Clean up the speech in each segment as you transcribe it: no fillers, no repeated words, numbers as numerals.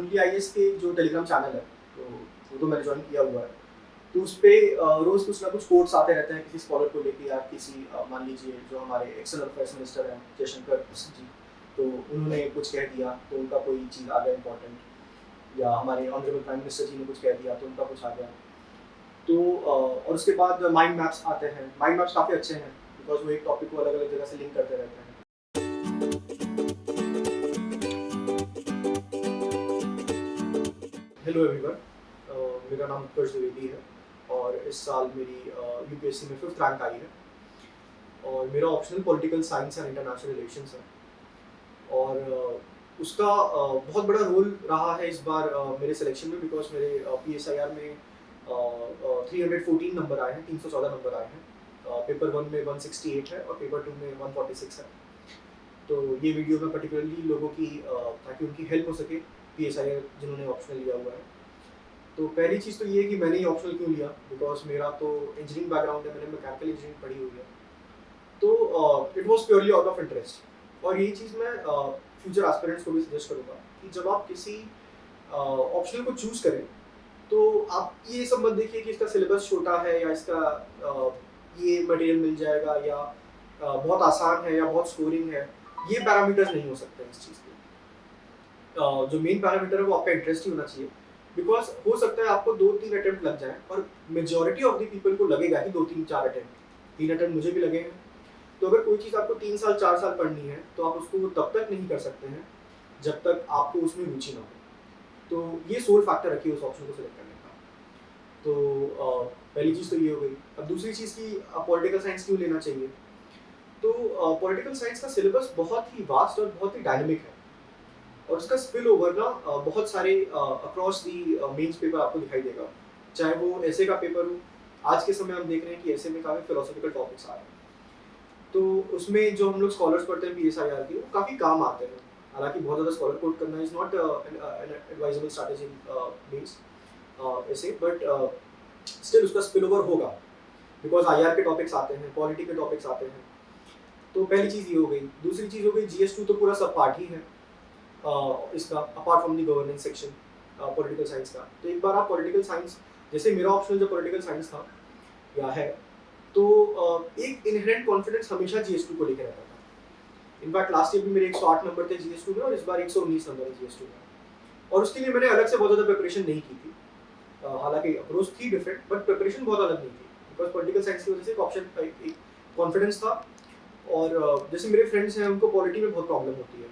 UPIS के जो Telegram channel है, तो वो तो मैंने ज्वाइन किया हुआ है। तो उस पे रोज़ कुछ ना कुछ कोट्स आते रहते हैं किसी स्कॉलर को लेके, या किसी मान लीजिए जो हमारे एक्सटर्नल अफेयर्स मिनिस्टर हैं जयशंकर जी, तो उन्होंने कुछ कह दिया तो उनका कोई चीज़ आ गया इम्पोर्टेंट, या हमारे ऑनरेबल प्राइम मिनिस्टर जी ने कुछ कह दिया तो उनका कुछ आ गया। तो और उसके बाद माइंड मैप्स आते हैं। माइंड मैप्स काफ़ी अच्छे हैं बिकॉज़ वो एक टॉपिक को अलग-अलग जगह से लिंक करते रहते हैं। हेलो एवरीवन, मेरा नाम उत्कर्ष द्विवेदी है और इस साल मेरी यूपीएससी में 5th रैंक आई है और मेरा optional political science and international relations है। और उसका बहुत बड़ा रोल रहा है इस बार मेरे सिलेक्शन में, बिकॉज मेरे PSIR में 314 नंबर आए हैं, 314 नंबर आए हैं। पेपर 1 में 168 है और पेपर 2 में 146 है। तो ये वीडियो में पर्टिकुलरली लोगों की ताकि उनकी हेल्प हो सके, PSIR जिन्होंने ऑप्शनल लिया हुआ है। तो पहली चीज़ तो ये है कि मैंने ये ऑप्शनल क्यों लिया, बिकॉज मेरा तो इंजीनियरिंग बैकग्राउंड है, मैंने मैकेनिकल इंजीनियरिंग पढ़ी हुई है। तो it was purely out of interest. और यही चीज़ मैं फ्यूचर एस्पिरेंट्स को भी सजेस्ट करूँगा कि जब आप किसी ऑप्शनल को चूज़ करें तो आप ये सब मत देखिए कि इसका सिलेबस छोटा है या इसका ये मटेरियल मिल जाएगा या बहुत आसान है या बहुत स्कोरिंग है। ये पैरामीटर्स नहीं हो सकते इस चीज़ के। जो मेन पैरामीटर है वो आपका इंटरेस्ट ही होना चाहिए, बिकॉज हो सकता है आपको 2-3 अटेम्प्ट लग जाए और मेजॉरिटी ऑफ द पीपल को लगेगा कि 2-3-4 अटेम्प्ट। 3 अटेम्प्ट मुझे भी लगे हैं। तो अगर कोई चीज़ आपको 3 साल 4 साल पढ़नी है तो आप उसको तब तक नहीं कर सकते हैं जब तक आपको उसमें रुचि ना हो। तो ये सोल फैक्टर रखिए उस ऑप्शन को सिलेक्ट करने का। तो पहली चीज़ तो ये हो गई। अब दूसरी चीज़ की पॉलिटिकल साइंस क्यों लेना चाहिए। तो पॉलिटिकल साइंस का सिलेबस बहुत ही वास्ट और बहुत ही डायनेमिक है और उसका स्पिल ओवर ना बहुत सारे अक्रॉस दी मेंस पेपर आपको दिखाई देगा। चाहे वो ऐसे का पेपर हो, आज के समय हम देख रहे हैं कि ऐसे में काफ़ी फिलोसॉफिकल टॉपिक्स आ रहे हैं। तो उसमें जो हम लोग स्कॉलर्स पढ़ते हैं PSIR के, वो काफ़ी काम आते हैं। हालांकि बहुत ज़्यादा स्कॉलर कोट करना is not an advisable strategy means ऐसे, बट स्टिल उसका स्पिल ओवर होगा बिकॉज IR के टॉपिक्स आते हैं, पॉलिटी के टॉपिक्स आते हैं। तो पहली चीज़ ये हो गई। दूसरी चीज़ हो गई GS2 तो पूरा सब पार्ट ही है इसका, apart from the governance section political science का। तो एक बार आप पॉलिटिकल साइंस, जैसे मेरा ऑप्शनल जो पॉलिटिकल साइंस था या है, तो एक इनहेरेंट कॉन्फिडेंस हमेशा GS2 को लेकर रहता था। इनफैक्ट लास्ट ईयर भी मेरे 108 नंबर थे GS2 में और इस बार 119 नंबर है GS2 में। और उसके लिए मैंने अलग से बहुत ज़्यादा प्रिपरेशन नहीं की थी। हालांकि अप्रोच थी डिफरेंट, बट प्रिपरेशन बहुत अलग नहीं थी बिकॉज पॉलिटिकल साइंस की वजह से एक ऑप्शन एक कॉन्फिडेंस था। और जैसे मेरे फ्रेंड्स हैं उनको पॉलिटी में बहुत प्रॉब्लम होती है,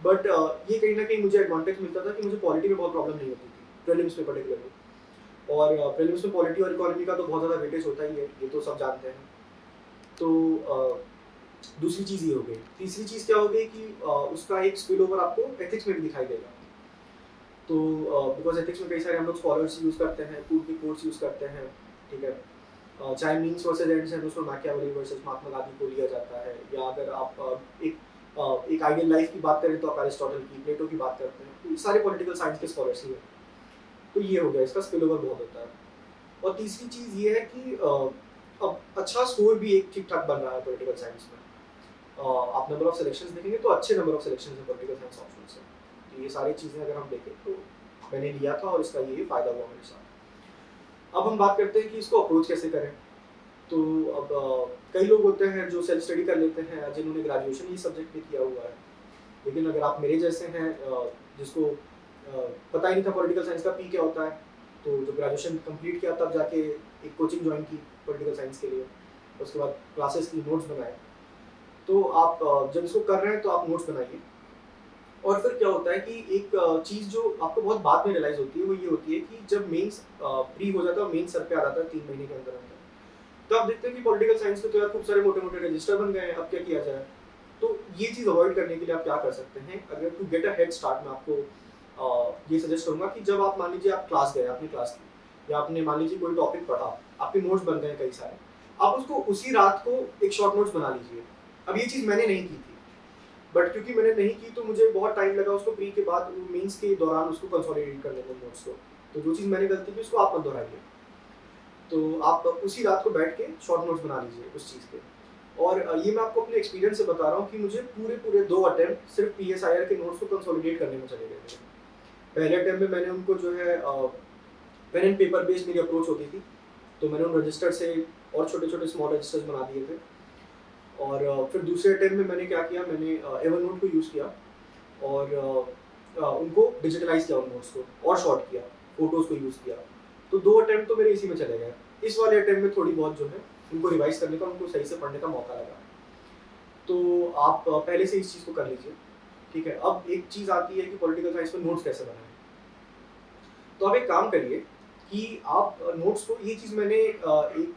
बट ये कहीं ना कहीं मुझे एडवांटेज मिलता था कि मुझे पॉलिटी में बहुत प्रॉब्लम नहीं होती थी, प्रीलिम्स में पर्टिकुलरली। और प्रीलिम्स में पॉलिटी और इकोनॉमी का तो बहुत ज़्यादा वेटेज होता ही है, ये तो सब जानते हैं। तो दूसरी चीज़ ये हो गई। तीसरी चीज़ क्या हो गई कि उसका एक स्पिल ओवर आपको एथिक्स में भी दिखाई देगा। तो बिकॉज एथिक्स में कई सारे हम लोग स्कॉलर्स यूज़ करते हैं, पूर्व की कोर्स यूज़ करते हैं, ठीक है। चाहे मीन्स वर्सेस एंड्स हैं तो उसमें मैकियावेली वर्सेस महात्मा गांधी को लिया जाता है, या अगर आप एक आइडियल लाइफ की बात करें तो आप अरिस्टोटल की, प्लेटो की बात करते हैं। तो ये सारे पॉलिटिकल साइंस के स्कॉलर्स ही हैं। तो ये हो गया, इसका स्पिल ओवर बहुत होता है। और तीसरी चीज़ ये है कि अब अच्छा स्कोर भी एक ठीक ठाक बन रहा है पॉलिटिकल साइंस में। आप नंबर ऑफ सिलेक्शंस देखेंगे तो अच्छे नंबर ऑफ सिलेक्शंस हैं पॉलिटिकल साइंस ऑप्शन से। तो ये सारी चीज़ें अगर हम देखें तो मैंने लिया था और इसका ये फ़ायदा हुआ मेरे साथ। अब हम बात करते हैं कि इसको अप्रोच कैसे करें। तो अब कई लोग होते हैं जो सेल्फ स्टडी कर लेते हैं, जिन्होंने ग्रेजुएशन ही सब्जेक्ट में किया हुआ है। लेकिन अगर आप मेरे जैसे हैं जिसको पता ही नहीं था पॉलिटिकल साइंस का पी क्या होता है, तो जो ग्रेजुएशन कंप्लीट किया तब जाके एक कोचिंग ज्वाइन की पॉलिटिकल साइंस के लिए, उसके बाद क्लासेस की, नोट्स बनाए। तो आप जब इसको कर रहे हैं तो आप नोट्स बनाइए। और फिर क्या होता है कि एक चीज़ जो आपको बहुत बाद में रियलाइज़ होती है वो ये होती है कि जब मेंस फ्री हो जाता है, मेंस सर पे आ जाता है 3 महीने के अंदर अंदर, तो आप देखते हैं कि पॉलिटिकल साइंस में तो यार खूब सारे मोटे मोटे रजिस्टर बन गए हैं, अब क्या किया जाए। तो ये चीज़ अवॉइड करने के लिए आप क्या कर सकते हैं, अगर to get a head start, मैं आपको ये सजेस्ट करूँगा कि जब आप मान लीजिए आप क्लास गए अपनी क्लास की, या आपने मान लीजिए कोई टॉपिक पढ़ा, आपके नोट्स बन गए कई सारे, आप उसको उसी रात को एक शॉर्ट नोट्स बना लीजिए। अब ये चीज़ मैंने नहीं की थी, बट क्योंकि मैंने नहीं की तो मुझे बहुत टाइम लगा उसको प्री के बाद मेंस के दौरान उसको कंसोलिडेट करने में नोट्स को। तो जो चीज़ मैंने गलती की उसको आप मत दोहराइए। तो आप उसी रात को बैठ के शॉर्ट नोट्स बना लीजिए उस चीज़ के। और ये मैं आपको अपने एक्सपीरियंस से बता रहा हूँ कि मुझे पूरे 2 अटेम्प्ट सिर्फ PSIR के नोट्स को कंसोलिडेट करने में चले गए थे। पहले अटेम्प्ट में मैंने उनको जो है पेन एंड पेपर बेस्ड मेरी अप्रोच होती थी, तो मैंने उन रजिस्टर से और छोटे-छोटे स्मॉल रजिस्टर्स बना दिए थे। और फिर दूसरे अटेम्प्ट में मैंने क्या किया, मैंने एवरनोट को यूज़ किया और उनको डिजिटलाइज़ किया उन नोट्स को और शॉर्ट किया, फ़ोटोज़ को यूज़ किया। तो 2 अटेम्प्ट तो मेरे इसी में चले गए। इस वाले अटेम्प्ट में थोड़ी बहुत जो है उनको रिवाइज़ करने का, उनको सही से पढ़ने का मौका लगा। तो आप पहले से इस चीज़ को कर लीजिए, ठीक है? अब एक चीज़ आती है कि पॉलिटिकल साइंस में नोट्स कैसे बनाएँ? तो आप एक काम करिए कि आप नोट्स को, ये चीज़ मैंने एक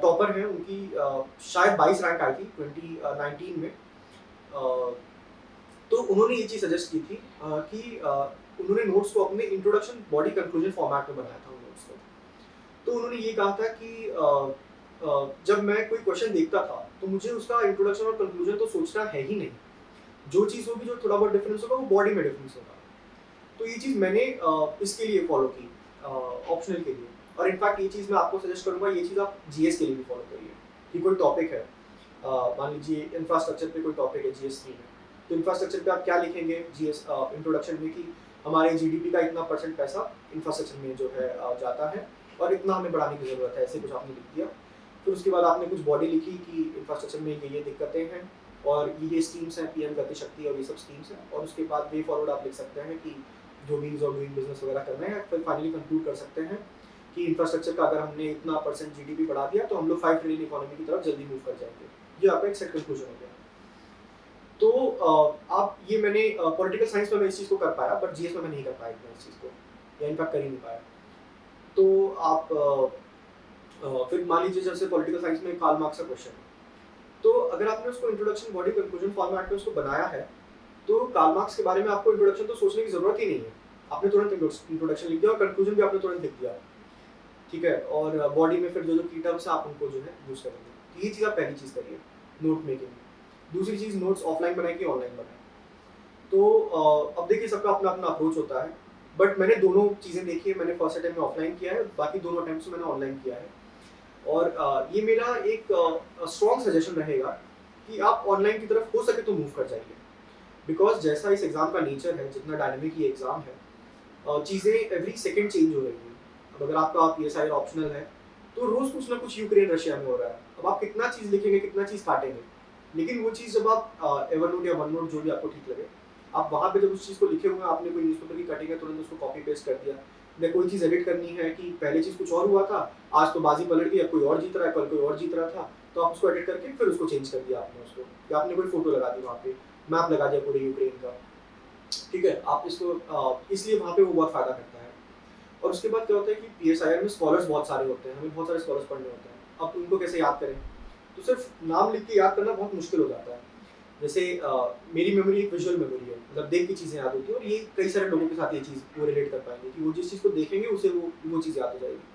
टॉपर हैं उनकी शायद 22 रैंक आई थी 2019 में। अ, तो उन्होंने ये चीज़ सजेस्ट की थी कि उन्होंने नोट्स को अपने इंट्रोडक्शन, बॉडी, कंक्लूजन फॉर्मेट में बनाया था उन नोट्स को। तो उन्होंने ये कहा था कि जब मैं कोई क्वेश्चन देखता था तो मुझे उसका इंट्रोडक्शन और कंक्लूजन तो सोचना है ही नहीं। जो चीज़ होगी, जो थोड़ा बहुत डिफरेंस होगा, वो बॉडी में डिफरेंस होगा। तो ये चीज़ मैंने इसके लिए फॉलो की, ऑप्शनल के लिए। और इनफैक्ट ये चीज़ मैं आपको सजेस्ट करूँगा, ये चीज़ आप जीएस के लिए भी फॉलो करिए कि कोई टॉपिक है, मान लीजिए इंफ्रास्ट्रक्चर पे कोई टॉपिक है जीएस 3 में, तो इंफ्रास्ट्रक्चर पे आप क्या लिखेंगे जीएस इंट्रोडक्शन में कि हमारे जीडीपी का इतना परसेंट पैसा इंफ्रास्ट्रक्चर में जो है जाता है और इतना हमें बढ़ाने की ज़रूरत है, ऐसे कुछ आपने लिख दिया। फिर उसके बाद आपने कुछ बॉडी लिखी कि इंफ्रास्ट्रक्चर में ये दिक्कतें हैं और ये स्कीम्स हैं, पीएम गति शक्ति और ये सब स्कीम्स हैं। और उसके बाद वे फॉरवर्ड आप लिख सकते हैं कि जो मीन्स और डूइंग बिजनेस वगैरह करना है। फिर फाइनली कंक्लूड कर सकते हैं कि इंफ्रास्ट्रक्चर का अगर हमने इतना परसेंट जीडीपी बढ़ा दिया तो हम लोग 5 ट्रिलियन इकोनॉमी की तरफ जल्दी मूव कर जाएंगे। ये आपका एक सेट कंक्लूजन हो गया। तो आप ये मैंने पॉलिटिकल साइंस में मैं इस चीज़ को कर पाया, बट जीएस में मैं नहीं कर पाया इतना इस चीज़ को, या इनफैक्ट कर ही नहीं पाया। तो आप फिर मान लीजिए जैसे पॉलिटिकल साइंस में कार्ल मार्क्स का क्वेश्चन है, तो अगर आपने उसको इंट्रोडक्शन, बॉडी, कंक्लूजन फॉर्मेट में उसको बनाया है, तो कार्ल मार्क्स के बारे में आपको इंट्रोडक्शन तो सोचने की ज़रूरत ही नहीं है। आपने तुरंत इंट्रोडक्शन लिख दिया और कंक्लूजन भी आपने तुरंत लिख दिया, ठीक है? और बॉडी में फिर जो की टर्म्स है आप उनको जो है यूज़ करेंगे। तो ये चीज़ आप पहली चीज़ करिए नोट मेकिंग में। दूसरी चीज़, नोट्स ऑफलाइन बनाएँ कि ऑनलाइन बनाएँ? तो अब देखिए सबका अपना-अपना अप्रोच होता है, बट मैंने दोनों चीज़ें देखी है। मैंने फर्स्ट अटेम्प्ट में ऑफलाइन किया है, बाकी दोनों अटेम्प्ट्स में मैंने ऑनलाइन किया है। और ये मेरा एक स्ट्रॉन्ग सजेशन रहेगा कि आप ऑनलाइन की तरफ हो सके तो मूव कर जाइए। बिकॉज़ जैसा इस एग्ज़ाम का नेचर है, जितना डायनामिक ये एग्ज़ाम है, चीज़ें एवरी सेकंड चेंज हो रही हैं। अब अगर आपका पीएसआई ऑप्शनल है, तो रोज़ कुछ ना कुछ यूक्रेन रशिया में हो रहा है। अब आप कितना चीज़ लिखेंगे, कितना चीज़ काटेंगे? लेकिन वो चीज़ जब आप एवरनोट या वननोट जो भी आपको ठीक लगे, आप वहाँ पे जब उस चीज़ को लिखे हुए हैं, आपने कोई न्यूज़पेपर की कटिंग है, तुरंत उसको कॉपी पेस्ट कर दिया। या कोई चीज़ एडिट करनी है कि पहले चीज़ कुछ और हुआ था, आज तो बाजी पलट गई, अब कोई और जीत रहा है, कल कोई और जीत रहा था, तो आप उसको एडिट करके फिर उसको चेंज कर दिया आपने उसको, या आपने कोई फ़ोटो लगा दी वहाँ पे, मैप लगा दिया पूरे यूक्रेन का, ठीक है? आप इसको इसलिए वहाँ पे वो बहुत फ़ायदा करता है। और उसके बाद क्या होता है कि पीएसआईआर में स्कॉलर्स बहुत सारे होते हैं, हमें बहुत सारे स्कॉलर्स पढ़ने होते हैं। अब उनको कैसे याद करें? तो सिर्फ नाम लिख के याद करना बहुत मुश्किल हो जाता है। जैसे मेरी मेमोरी एक विजुअल मेमोरी है, मतलब देख के चीज़ें याद होती हैं, और ये कई सारे लोगों के साथ ये चीज़ वो रिलेट कर पाएँगे कि वो जिस चीज़ को देखेंगे उसे वो चीज़ याद हो जाएगी।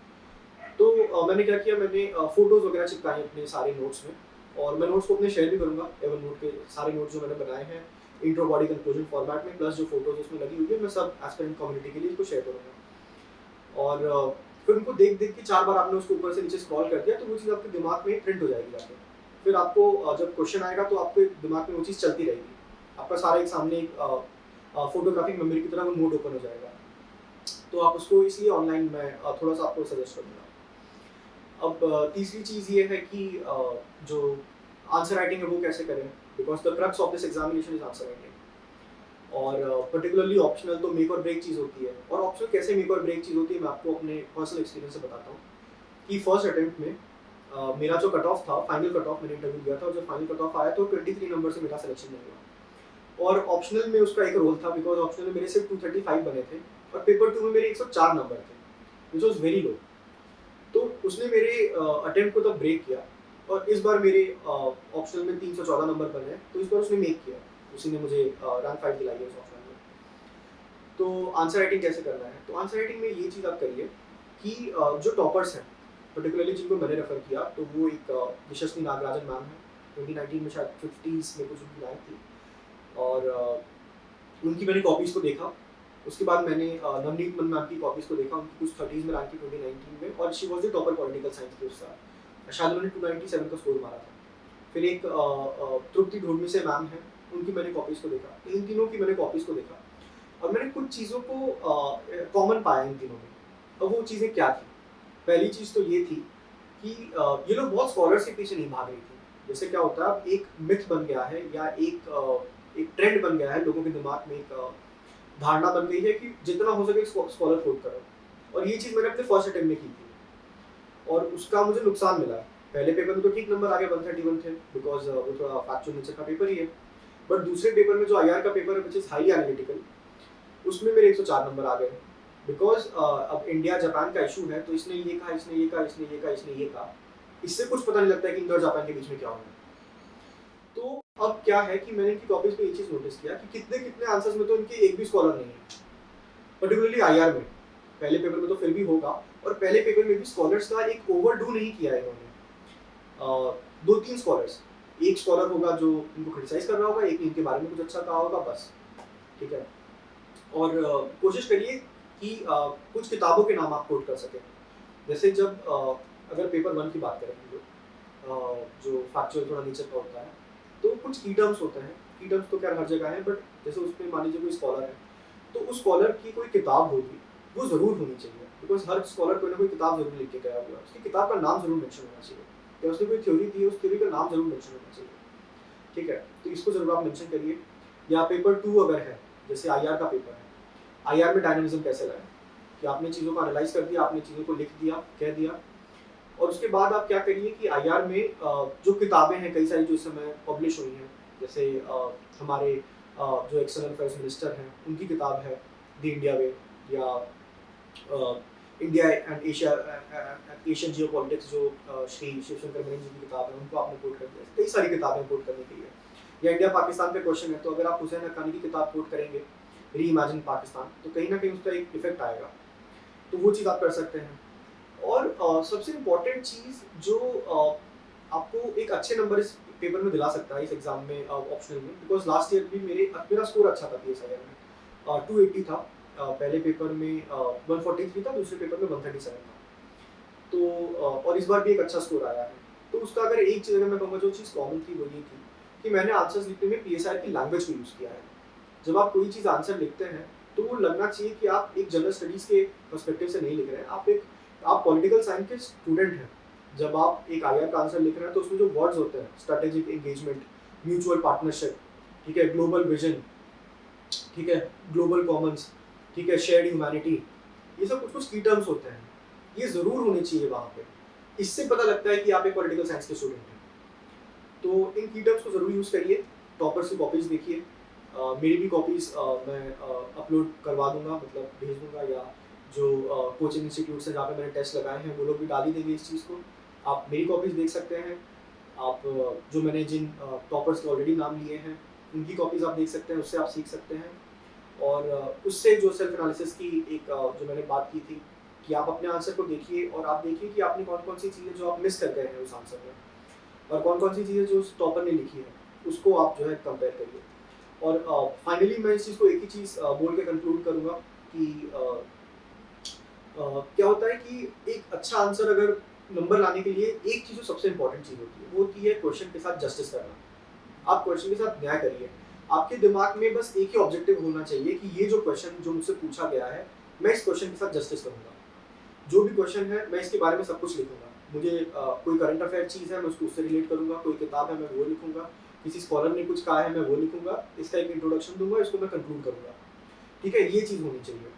तो मैंने क्या किया, मैंने फ़ोटोज़ वगैरह चिपकाए अपने सारे नोट्स में, और मैं नोट्स को अपने शेयर भी करूँगा। एवरनोट के सारे नोट्स जो मैंने बनाए हैं इंट्रो, बॉडी, कंक्लूजन फॉर्मेट में, प्लस जो फ़ोटोज़ उसमें लगी हुई है, मैं सब एस्पिरेंट कम्युनिटी के लिए इसको शेयर करूँगा। और फिर उनको देख-देख के 4 बार आपने उसको ऊपर से नीचे स्क्रॉल कर दिया, तो वो चीज़ आपके दिमाग में प्रिंट हो जाएगी जाके। फिर आपको जब क्वेश्चन आएगा तो आपके दिमाग में वो चीज़ चलती रहेगी। आपका सारा एक सामने एक फ़ोटोग्राफिक मेमोरी की तरह वो नोट ओपन हो जाएगा। तो आप उसको इसलिए ऑनलाइन मैं थोड़ा-सा आपको सजेस्ट करूँगा। अब तीसरी चीज़ ये है कि जो आंसर राइटिंग है वो कैसे करें? Because the crux of this examination is answer writing. और पर्टिकुलरली ऑप्शनल तो मेक और ब्रेक चीज़ होती है। और ऑप्शनल कैसे मेक और ब्रेक चीज़ होती है, मैं आपको अपने पर्सनल एक्सपीरियंस से बताता हूँ कि फर्स्ट अटेम्प्ट में मेरा जो कट ऑफ था, फाइनल कट ऑफ, मैंने इंटरव्यू दिया था और जब फाइनल कट ऑफ आया तो 23 नंबर से मेरा सिलेक्शन नहीं हुआ। और ऑप्शनल में उसका एक रोल था, बिकॉज़ ऑप्शनल में मेरे सिर्फ 235 बने थे और पेपर 2 में मेरे 104 नंबर थे, व्हिच वाज़ वेरी लो। तो उसने मेरे अटेम्प्ट को तब ब्रेक किया, और इस बार मेरे ऑप्शनल में 314 नंबर बने हैं, तो इस बार उसने मेक किया। उसी ने मुझे रैंक 5 दिलाई है उस ऑप्शन में। तो आंसर राइटिंग कैसे करना है? तो आंसर राइटिंग में ये चीज़ आप करिए कि जो टॉपर्स हैं, पर्टिकुलरली जिनको मैंने रेफ़र किया, तो वो एक यशस्वी नागराजन मैम हैं, 2019 में शायद 50s में कुछ उनकी रैंक थी। और उनकी मैंने कॉपीज़ को देखा। उसके बाद मैंने नवनीत मन मैम की कॉपीज़ को देखा, उनकी कुछ 30s में रैंक थी 2019 में, और she was the topper political science के उस साल। शायद उन्होंने 297 का स्कोर मारा था। फिर एक तृप्ति ढोडमी से मैम हैं, उनकी मैंने कॉपीज़ को देखा। इन तीनों की मैंने कॉपीज़ को देखा। और मैंने कुछ चीज़ों को कॉमन पाया इन तीनों में। अब वो चीज़ें क्या थी? पहली चीज़ तो ये थी कि ये लोग बहुत स्कॉलर्स के पीछे नहीं भाग रही थी। जैसे क्या होता है, अब एक मिथ बन गया है या एक ट्रेंड बन गया है लोगों के दिमाग में, एक धारणा बन गई है कि जितना हो सके स्कॉलर कोट करो। और ये चीज़ मैंने अपने फर्स्ट अटेम्प्ट में की थी और उसका मुझे नुकसान मिला। पहले पेपर में तो ठीक नंबर आ गए, 131 थे, बिकॉज़ वो थोड़ा फैक्चुअल नेचर का पेपर ही है। बट दूसरे पेपर में जो आईआर का पेपर है व्हिच इज़ हाईली एनालिटिकल, उसमें मेरे 104 नंबर आ गए। बिकॉज़ अब इंडिया जापान का इश्यू है, तो इसने ये कहा, इसने ये कहा, इसने ये कहा, इसने ये कहा। इससे कुछ पता नहीं लगता है कि इंडिया और जापान के बीच में क्या हो रहा है। तो अब क्या है कि मैंने इनकी कॉपीज़ में ये चीज़ नोटिस किया कि कितने-कितने आंसर्स में तो इनके एक भी स्कॉलर नहीं है। पर्टिकुलरली आईआर में। पहले पेपर में तो फिर भी होगा, और पहले पेपर में भी स्कॉलर्स का एक ओवरडू नहीं किया है इन्होंने। 2-3 स्कॉलर्स, एक स्कॉलर होगा जो इनको क्रिटिसाइज़ कर रहा होगा, एक ने इनके बारे में कुछ अच्छा कहा होगा, बस। ठीक है? और कोशिश करिए कि कुछ किताबों के नाम आप कोट कर सकें। जैसे जब अगर पेपर 1 की बात करें हम लोग, जो फैक्चुअल थोड़ा नेचर का होता है, तो कुछ की टर्म्स होते हैं। की टर्म्स तो खैर हर जगह हैं, बट जैसे उसमें मान लीजिए कोई स्कॉलर है, तो उस स्कॉलर की कोई किताब होगी, वो ज़रूर होनी चाहिए, बिकॉज़ हर स्कॉलर कोई ना कोई किताब ज़रूर लिख के गया होगा। उसकी किताब का नाम ज़रूर मेंशन होना चाहिए, या उसने कोई थ्योरी दी है, उस थ्योरी का नाम ज़रूर मेंशन होना चाहिए। ठीक है? तो इसको ज़रूर आप मेंशन करिए। या पेपर 2 अगर है, जैसे आईआर का पेपर है, आईआर में डायनामिज़्म कैसे लाएँ? कि आपने चीज़ों को एनालाइज़ कर दिया, आपने चीज़ों को लिख दिया, कह दिया, और उसके बाद आप क्या करिए कि आईआर में जो किताबें हैं कई सारी जो इस समय पब्लिश हुई हैं, जैसे हमारे जो एक्सटर्नल अफेयर्स मिनिस्टर हैं, उनकी किताब है द इंडिया वे, या इंडिया एंड एशियन जियोपॉलिटिक्स, जो श्री शिवशंकर मणि जी की किताब है, उनको आपने कोट कर दिया। कई सारी किताबें कोट करने के लिए, या इंडिया पाकिस्तान पे क्वेश्चन है, तो अगर आप हुसैन हक्कानी की किताब कोट करेंगे, री इमेजिन पाकिस्तान, तो कहीं ना कहीं उसका एक इफेक्ट आएगा। तो वो चीज़ आप कर सकते हैं। और सबसे इम्पोर्टेंट चीज़ जो आपको एक अच्छे नंबर इस पेपर में दिला सकता है, इस एग्जाम में, ऑप्शनल में, बिकॉज लास्ट ईयर भी मेरा स्कोर अच्छा था पीएसआईआर में, 280 था। पहले पेपर में 143 था, दूसरे पेपर में 137 था। तो और इस बार भी एक अच्छा स्कोर आया है। तो उसका अगर एक चीज़ अगर मैं कहूँगा जो चीज़ कॉमन थी, वो ये थी कि मैंने आंसर्स लिखने में पीएसआईआर की लैंग्वेज को यूज़ किया है। जब आप कोई चीज़ आंसर लिखते हैं, तो वो लगना चाहिए कि आप एक जनरल स्टडीज़ के पर्सपेक्टिव से नहीं लिख रहे हैं, आप पॉलिटिकल साइंस के स्टूडेंट हैं। जब आप एक आईआर का आंसर लिख रहे हैं, तो उसमें जो वर्ड्स होते हैं, स्ट्रैटेजिक एंगेजमेंट, म्यूचुअल पार्टनरशिप, ठीक है, ग्लोबल विजन, ठीक है, ग्लोबल कॉमन्स, ठीक है, शेयर्ड ह्यूमैनिटी, ये सब कुछ-कुछ की टर्म्स होते हैं। ये ज़रूर होने चाहिए वहाँ पे। इससे पता लगता है कि आप एक पॉलिटिकल साइंस के स्टूडेंट हैं। तो इन की टर्म्स को ज़रूर यूज़ करिए। टॉपर्स की कॉपीज़ देखिए। मेरी भी कॉपीज़ मैं अपलोड करवा दूँगा, मतलब भेज दूँगा, या जो कोचिंग इंस्टीट्यूट्स हैं जहाँ पे मैंने टेस्ट लगाए हैं, वो लोग भी डाल ही देंगे इस चीज़ को। आप मेरी कॉपीज़ देख सकते हैं। आप जो मैंने जिन टॉपर्स के ऑलरेडी नाम लिए हैं, उनकी कॉपीज़ आप देख सकते हैं, उससे आप सीख सकते हैं। और उससे जो सेल्फ एनालिसिस की एक जो मैंने बात की थी, कि आप अपने आंसर को देखिए और आप देखिए कि आपने कौन-कौन सी चीज़ें जो आप मिस कर गए हैं उस आंसर में, और कौन-कौन सी चीज़ें जो उस टॉपर ने लिखी है, उसको आप जो है कंपेयर करिए। और फाइनली मैं इस चीज़ को एक ही चीज़ बोल के कंक्लूड करूँगा कि क्या होता है कि एक अच्छा आंसर अगर नंबर लाने के लिए एक चीज़ जो सबसे इम्पोर्टेंट चीज़ होती है, वो होती है क्वेश्चन के साथ जस्टिस करना। आप क्वेश्चन के साथ न्याय करिए। आपके दिमाग में बस एक ही ऑब्जेक्टिव होना चाहिए कि ये जो क्वेश्चन जो मुझसे पूछा गया है, मैं इस क्वेश्चन के साथ जस्टिस करूँगा। जो भी क्वेश्चन है, मैं इसके बारे में सब कुछ लिखूँगा। मुझे कोई करंट अफेयर चीज़ है, मैं उसको उससे रिलेट करूँगा, कोई किताब है, मैं वो लिखूँगा, किसी स्कॉलर ने कुछ कहा है, मैं वो लिखूँगा, इसका एक इंट्रोडक्शन दूँगा, इसको मैं कंक्लूड करूँगा। ठीक है? ये चीज़ होनी चाहिए।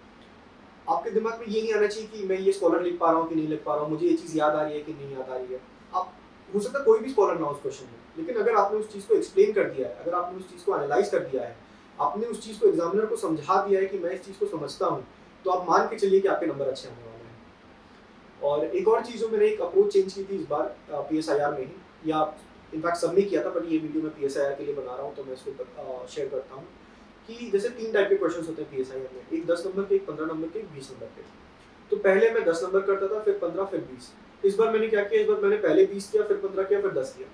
आपके दिमाग में ये नहीं आना चाहिए कि मैं ये स्कॉलर लिख पा रहा हूँ कि नहीं लिख पा रहा हूँ, मुझे ये चीज़ याद आ रही है कि नहीं याद आ रही है। आप हो सकता है कोई भी स्कॉलर ना हो उस क्वेश्चन में, लेकिन अगर आपने उस चीज़ को एक्सप्लेन कर दिया है, अगर आपने उस चीज़ को एनालाइज़ कर दिया है, आपने उस चीज़ को एग्ज़ामिनर को समझा दिया है कि मैं इस चीज़ को समझता हूँ, तो आप मान के चलिए कि आपके नंबर अच्छे आने वाले हैं। और एक और चीज़ जो मैंने एक अप्रोच चेंज की थी इस बार पीएसआईआर में ही, या इनफैक्ट सबने किया था, बट ये वीडियो मैं पीएसआईआर के लिए बना रहा हूँ, तो मैं इसको शेयर करता हूँ कि जैसे 3 टाइप के क्वेश्चंस होते हैं पीएसआईआर में, एक 10 नंबर के, एक 15 नंबर के, एक 20 नंबर के। तो पहले मैं 10 नंबर करता था, फिर 15, फिर 20। इस बार मैंने क्या किया, इस बार मैंने पहले 20 किया, फिर 15 किया, फिर 10 किया।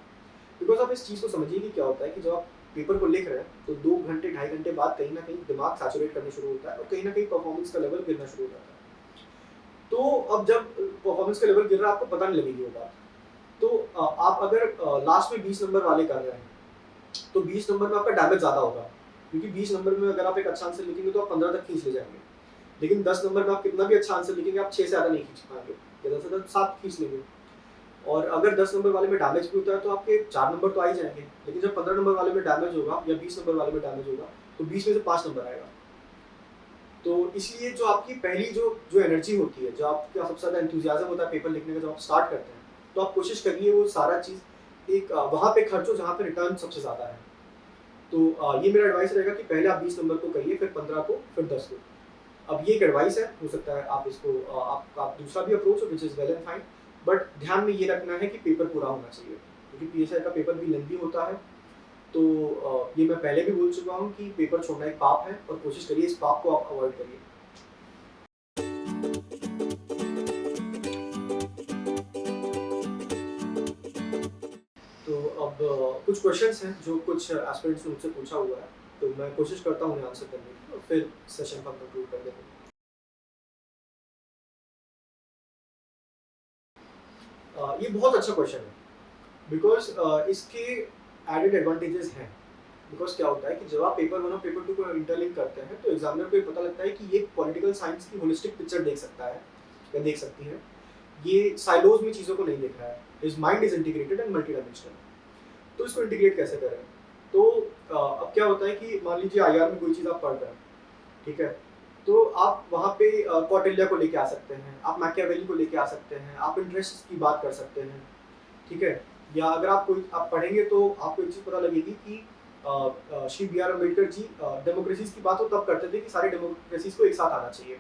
बिकॉज़ आप इस चीज़ को समझिए कि क्या होता है कि जब आप पेपर को लिख रहे हैं, तो 2 घंटे, ढाई घंटे बाद कहीं न कहीं दिमाग सैचुरेट करने शुरू होता है, और कहीं न कहीं परफॉर्मेंस का लेवल गिरना शुरू हो जाता है। तो अब जब परफॉर्मेंस का लेवल गिर रहा है, आपको पता नहीं लगेगी वो बात। तो आप अगर लास्ट में 20 नंबर वाले कर रहे हैं, तो 20 नंबर में आपका डैमेज ज़्यादा होगा। क्योंकि 20 नंबर में अगर आप एक अच्छा आंसर लिखेंगे तो आप 15 तक खींच ले जाएंगे, लेकिन 10 नंबर में आप कितना भी अच्छा आंसर लिखेंगे आप 6 से ज़्यादा नहीं खींच पाएंगे, ज़्यादा से ज़्यादा 7 खींच लेंगे। और अगर 10 नंबर वाले में डैमेज भी होता है तो आपके 4 नंबर तो आ ही जाएंगे, लेकिन जब 15 नंबर वाले में डैमेज होगा या 20 नंबर वाले में डैमेज होगा तो 20 में से 5 नंबर आएगा। तो इसलिए जो आपकी पहली जो जो एनर्जी होती है, जो आपका सबसे ज़्यादा एंथुसियाज्म होता है पेपर लिखने का, जब आप स्टार्ट करते हैं तो आप कोशिश करिए वो सारा चीज़ एक वहाँ पे खर्च हो जहाँ पे रिटर्न सबसे ज़्यादा है। तो ये मेरा एडवाइस रहेगा कि पहले आप 20 नंबर को करिए, फिर 15 को, फिर 10 को। अब ये एक एडवाइस है, हो सकता है आप इसको आप दूसरा भी अप्रोच हो which is well and fine, but ध्यान में ये रखना है कि पेपर पूरा होना चाहिए, क्योंकि पीएसआई का पेपर भी लेंथी होता है। तो ये मैं पहले भी बोल चुका हूँ कि पेपर छोड़ना एक पाप है और कोशिश करिए इस पाप को आप अवॉइड करिए। तो अब कुछ क्वेश्चंस हैं जो कुछ एस्पिरेंट्स ने मुझसे पूछा हुआ है, तो मैं कोशिश करता हूँ उन्हें आंसर करने की और फिर सेशन को कंक्लूड कर देते हैं। ये बहुत अच्छा क्वेश्चन है बिकॉज इसके एडेड एडवांटेजेस हैं। बिकॉज क्या होता है कि जब आप पेपर 1 और पेपर 2 को इंटरलिंक करते हैं तो एग्जामिनर को ये पता लगता है कि ये पॉलिटिकल साइंस की होलिस्टिक पिक्चर देख सकता है या देख सकती है, ये साइलोज में चीज़ों को नहीं देख रहा है, his mind is integrated and multi dimensional. तो इसको इंटीग्रेट कैसे करें? तो अब क्या होता है कि मान लीजिए आईआर में कोई चीज़ आप पढ़ रहे हैं, ठीक है, तो आप वहाँ पे कौटिल्य को लेके आ सकते हैं, आप मैकियावेली को लेके आ सकते हैं, आप इंटरेस्ट की बात कर सकते हैं, ठीक है। या अगर आप पढ़ेंगे तो आपको एक चीज़ पता लगेगी कि Shri B R Ambedkar ji democracies की बात वो तब करते थे कि सारे डेमोक्रेसीज को एक साथ आना चाहिए।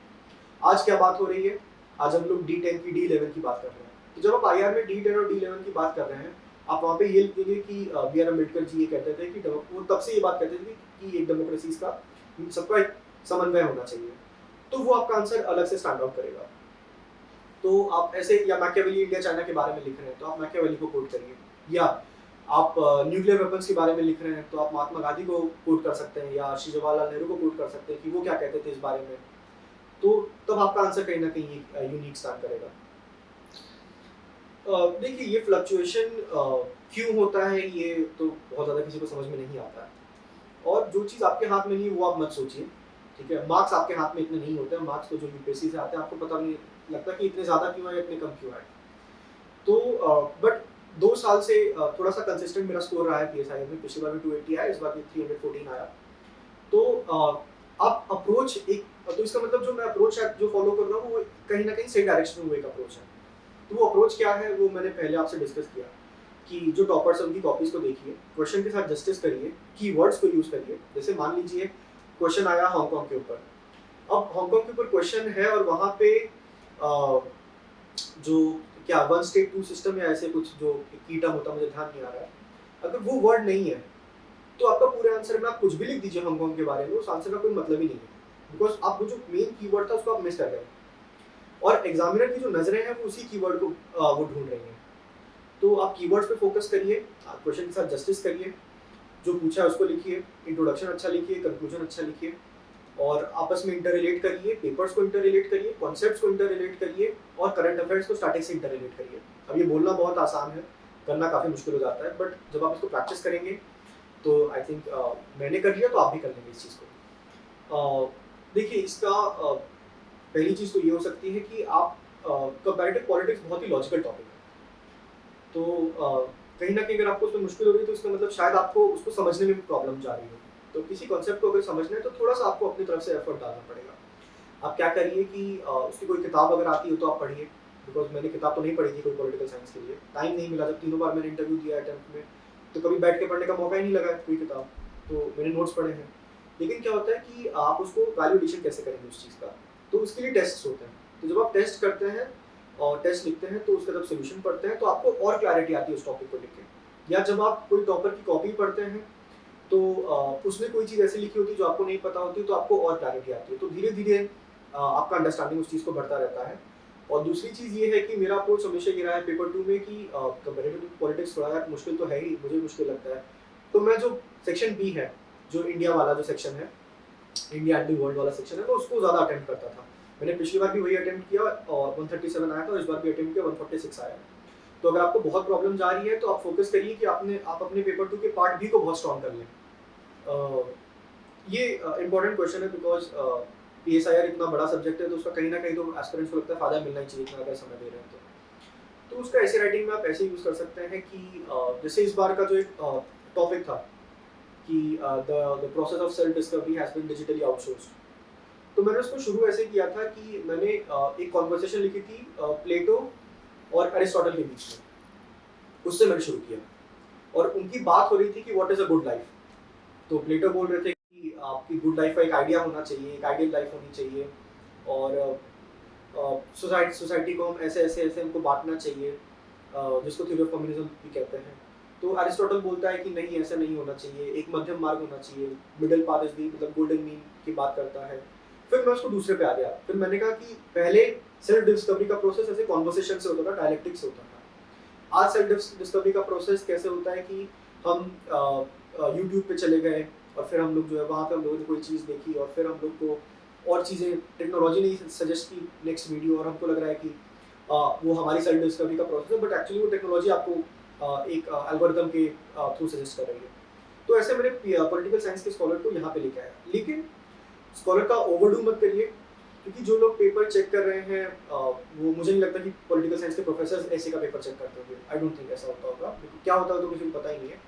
आज क्या बात हो रही है? आज हम लोग D10 की D11 की बात कर रहे हैं। तो जब आप आईआर में D10 और D11 की बात कर रहे हैं, आप वहाँ पे ये लिखेंगे कि बी आर अम्बेडकर जी ये कहते थे कि वो तब से ये बात कहते थे कि एक डेमोक्रेसीज का सबका एक समन्वय होना चाहिए। तो वो आपका आंसर अलग से स्टैंड आउट करेगा। तो आप ऐसे, या मैकियावेली इंडिया चाइना के बारे में लिख रहे हैं तो आप मैकियावेली को कोट करिए, या आप न्यूक्लियर वेपन्स के बारे में लिख रहे हैं तो आप महात्मा गांधी को कोट कर सकते हैं या श्री जवाहरलाल नेहरू को कोट कर सकते हैं कि वो क्या कहते थे इस बारे में। तो तब आपका आंसर कहीं ना कहीं यूनिक स्टैंड करेगा। देखिए ये फ्लक्चुएशन क्यों होता है ये तो बहुत ज़्यादा किसी को समझ में नहीं आता है, और जो चीज़ आपके हाथ में नहीं वो आप मत सोचिए, ठीक है। मार्क्स आपके हाथ में इतने नहीं होते हैं, मार्क्स तो जो यूपीएससी से आते हैं आपको पता नहीं लगता कि इतने ज़्यादा क्यों आए, इतने कम क्यों आए। तो बट 2 साल से थोड़ा सा कंसिस्टेंट मेरा स्कोर रहा है पीएसआई में, पिछली बार भी 280 आया, इस बार भी 314 आया। तो आप अप्रोच एक, तो इसका मतलब जो मैं अप्रोच जो फॉलो कर रहा हूँ वो कहीं ना कहीं सही डायरेक्शन में वो एक अप्रोच है। तो वो अप्रोच क्या है वो मैंने पहले आपसे डिस्कस किया कि जो टॉपर्स हैं उनकी कॉपीज को देखिए, क्वेश्चन के साथ जस्टिस करिए, कीवर्ड्स को यूज करिए। जैसे मान लीजिए क्वेश्चन आया हांगकांग के ऊपर, अब हांगकांग के ऊपर क्वेश्चन है और वहाँ पे जो क्या वन स्टेट टू सिस्टम या ऐसे कुछ जो की टर्म होता है मुझे ध्यान नहीं आ रहा है, अगर वो वर्ड नहीं है तो आपका पूरे आंसर में आप कुछ भी लिख दीजिए हांगकांग के बारे में, उस आंसर का कोई मतलब ही नहीं है, बिकॉज आप वो जो मेन कीवर्ड था उसको आप मिस कर रहे हैं और एग्जामिनर की जो नजरें हैं वो उसी कीवर्ड को वो ढूंढ रही हैं। तो आप कीवर्ड्स पे फोकस करिए, क्वेश्चन के साथ जस्टिस करिए, जो पूछा है उसको लिखिए, इंट्रोडक्शन अच्छा लिखिए, कंक्लूजन अच्छा लिखिए, और आपस में इंटर रिलेट करिए, पेपर्स को इंटर रिलेट करिए, कॉन्सेप्ट्स को इंटर रिलेट करिए और करंट अफेयर्स को स्टार्टिंग से इंटर रिलेट करिए। अब ये बोलना बहुत आसान है, करना काफ़ी मुश्किल हो जाता है, बट जब आप इसको प्रैक्टिस करेंगे तो आई थिंक मैंने कर लिया तो आप भी कर लेंगे इस चीज़ को। देखिए इसका पहली चीज़ तो ये हो सकती है कि आप कंपैरेटिव पॉलिटिक्स बहुत ही लॉजिकल टॉपिक है, तो कहीं ना कहीं अगर आपको उसमें मुश्किल हो रही है तो इसका मतलब शायद आपको उसको समझने में भी प्रॉब्लम जा रही हो। तो किसी कॉन्सेप्ट को अगर समझना है तो थोड़ा सा आपको अपनी तरफ से एफर्ट डालना पड़ेगा। आप क्या करिए कि उसकी कोई किताब अगर आती हो तो आप पढ़िए, बिकॉज मैंने किताब तो नहीं पढ़ी थी कोई पॉलिटिकल साइंस के लिए, टाइम नहीं मिला, जब 3 बार मैंने इंटरव्यू दिया अटेम्प्ट में तो कभी बैठ के पढ़ने का मौका ही नहीं लगा कोई किताब, तो मैंने नोट्स पढ़े हैं। लेकिन क्या होता है कि आप उसको वैल्यूडेशन कैसे करेंगे उस चीज़ का, तो उसके लिए टेस्ट होते हैं। तो जब आप टेस्ट करते हैं और टेस्ट लिखते हैं तो उसका जब सोल्यूशन पढ़ते हैं तो आपको और क्लैरिटी आती है उस टॉपिक को लेकर, या जब आप कोई टॉपर की कॉपी पढ़ते हैं तो उसमें कोई चीज़ ऐसी लिखी होती है जो आपको नहीं पता होती तो आपको और क्लैरिटी आती है, तो धीरे धीरे आपका अंडरस्टैंडिंग उस चीज़ को बढ़ता रहता है। और दूसरी चीज़ ये है कि मेरा अप्रोच हमेशा ये रहा है पेपर 2 में कि कंपैरेटिव पॉलिटिक्स थोड़ा यार मुश्किल तो है ही, मुझे मुश्किल लगता है, तो मैं जो सेक्शन बी है, जो इंडिया वाला जो सेक्शन है, इंडिया एंड द वर्ल्ड वाला सेक्शन है, मैं उसको ज़्यादा अटेम्प्ट करता था। मैंने पिछली बार भी वही अटेम्प्ट किया और 137 आया था, और इस बार भी अटेम्प्ट किया 146 आया। तो अगर आपको बहुत प्रॉब्लम जा रही है तो आप फोकस करिए कि आप अपने पेपर 2 के पार्ट बी को बहुत स्ट्रॉन्ग कर लें। ये इम्पोर्टेंट क्वेश्चन है बिकॉज PSIR इतना बड़ा सब्जेक्ट है तो उसका कहीं ना कहीं तो एस्पिरेंट्स को लगता है फ़ायदा मिलना ही चाहिए इतना अगर समय दे रहे हैं तो उसका ऐसे राइटिंग में आप ऐसे यूज़ कर सकते हैं कि जैसे इस बार का जो एक टॉपिक था कि the process of self discovery has been digitally outsourced. तो मैंने उसको शुरू ऐसे किया था कि मैंने एक कॉन्वर्सेशन लिखी थी प्लेटो और अरिस्टोटल के बीच में, उससे मैंने शुरू किया और उनकी बात हो रही थी कि what is a good life. तो प्लेटो बोल रहे थे कि आपकी गुड लाइफ का एक आइडिया होना चाहिए, एक आइडियल लाइफ होनी चाहिए और सोसाइटी को हम ऐसे हमको बांटना चाहिए, जिसको थ्योरी ऑफ कम्युनिज्म भी कहते हैं। तो अरिस्टोटल बोलता है कि नहीं ऐसा नहीं होना चाहिए, एक मध्यम मार्ग होना चाहिए, मिडिल पाथ इज दी मतलब गोल्डन मीन की बात करता है। फिर मैं उसको दूसरे पे आ गया, फिर मैंने कहा कि पहले सेल्फ डिस्कवरी का प्रोसेस ऐसे कॉन्वर्सेशन से होता था, डायलेक्टिक से होता था। आज सेल्फ डिस्कवरी का प्रोसेस कैसे होता है कि हम यूट्यूब पे चले गए और फिर हम लोग जो है वहाँ पे हम लोगों ने कोई चीज़ देखी और फिर हम लोग को और चीज़ें टेक्नोलॉजी ने सजेस्ट की नेक्स्ट वीडियो और हमको लग रहा है कि वो हमारी सेल्फ डिस्कवरी का प्रोसेस है, बट एक्चुअली वो टेक्नोलॉजी आपको एक एल्गोरिदम के थ्रू सजेस्ट कर रही है। तो ऐसे मैंने पॉलिटिकल साइंस के स्कॉलर को यहाँ पे लेके आया, लेकिन स्कॉलर का ओवरडू मत करिए क्योंकि जो लोग पेपर चेक कर रहे हैं वो मुझे नहीं लगता कि पॉलिटिकल साइंस के प्रोफेसर ऐसे का पेपर चेक करते होंगे। आई डोंट थिंक ऐसा होता होगा, क्या होता है तो किसी को पता ही नहीं है,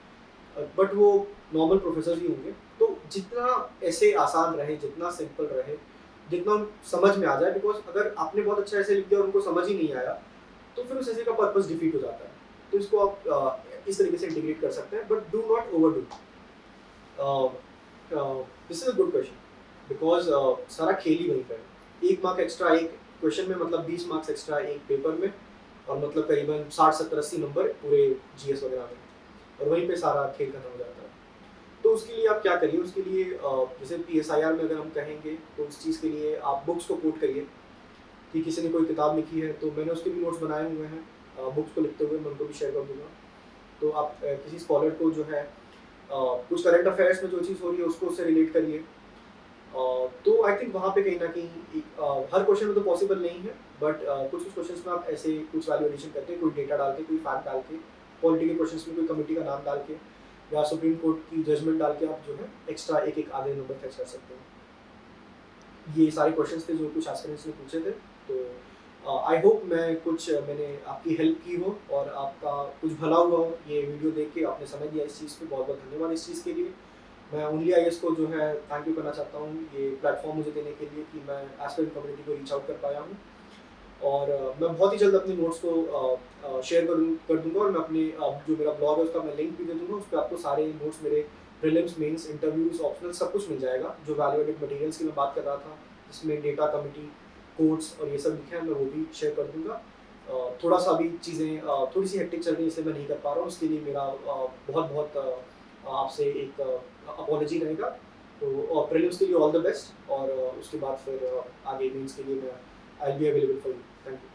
बट वो नॉर्मल प्रोफेसर ही होंगे। तो जितना ऐसे आसान रहे, जितना सिंपल रहे, जितना समझ में आ जाए, बिकॉज अगर आपने बहुत अच्छा ऐसे लिख दिया और उनको समझ ही नहीं आया तो फिर उस ऐसे का पर्पस डिफीट हो जाता है। तो इसको आप इस तरीके से इंटीग्रेट कर सकते हैं, but do not overdo. This is a good question because सारा खेल ही वहीं पर है। 1 मार्क एक्स्ट्रा एक क्वेश्चन में मतलब 20 मार्क्स एक्स्ट्रा एक पेपर में, और मतलब करीबन 60 70 80 नंबर पूरे GS वगैरह में, और वहीं पे सारा खेल खत्म हो जाता है। तो उसके लिए आप क्या करिए, उसके लिए जैसे PSIR में अगर हम कहेंगे तो उस चीज़ के लिए आप बुक्स को कोट करिए कि किसी ने कोई किताब लिखी है, तो मैंने उसके भी नोट्स बनाए हुए हैं, बुक्स को लिखते हुए मैं उनको भी शेयर कर दूंगा। तो आप किसी स्कॉलर को जो है कुछ करंट अफेयर्स में जो चीज़ हो रही है उसको उससे रिलेट करिए। तो आई थिंक वहाँ पे कहीं ना कहीं हर क्वेश्चन में तो पॉसिबल नहीं है, बट कुछ कुछ क्वेश्चन में आप ऐसे कुछ वैल्यू एडिशन करते हैं, कोई डेटा डाल के, कोई फैक्ट डाल के, पॉलिटी के क्वेश्चन में कोई कमेटी का नाम डाल के या सुप्रीम कोर्ट की जजमेंट डाल के आप जो है एक्स्ट्रा एक एक आधे नंबर फैच कर सकते हैं। ये सारे क्वेश्चंस थे जो कुछ एस्पिरेंट्स ने पूछे थे। तो आई होप मैंने आपकी हेल्प की हो और आपका कुछ भला हुआ हो। ये वीडियो देख के आपने समय दिया इस चीज़ पे, बहुत बहुत धन्यवाद इस चीज़ के लिए। मैं ओनली IAS को जो है थैंक यू करना चाहता हूँ ये प्लेटफॉर्म मुझे देने के लिए कि मैं एस्पिरेंट कम्युनिटी को रीच आउट कर पाया हूँ। और मैं बहुत ही जल्द अपने नोट्स को शेयर कर दूंगा, और मैं अपने जो मेरा ब्लॉग है उसका मैं लिंक भी दे दूंगा। उस पर आपको सारे नोट्स मेरे प्रीलिम्स, मेंस, इंटरव्यूज, ऑप्शनल सब कुछ मिल जाएगा। जो वैल्यू एडेड मटेरियल्स की मैं बात कर रहा था, जिसमें डेटा कमिटी, कोड्स और ये सब लिखे हैं, मैं वो भी शेयर कर दूंगा। थोड़ा सा अभी चीज़ें थोड़ी सी हेक्टिक चल रही है इसलिए मैं नहीं कर पा रहा हूँ, उसके लिए मेरा बहुत बहुत आपसे एक अपॉलॉजी रहेगा। तो प्रीलिम्स के लिए ऑल द बेस्ट, और उसके बाद फिर आगे मेंस के लिए मैं I will be available for you. Thank you.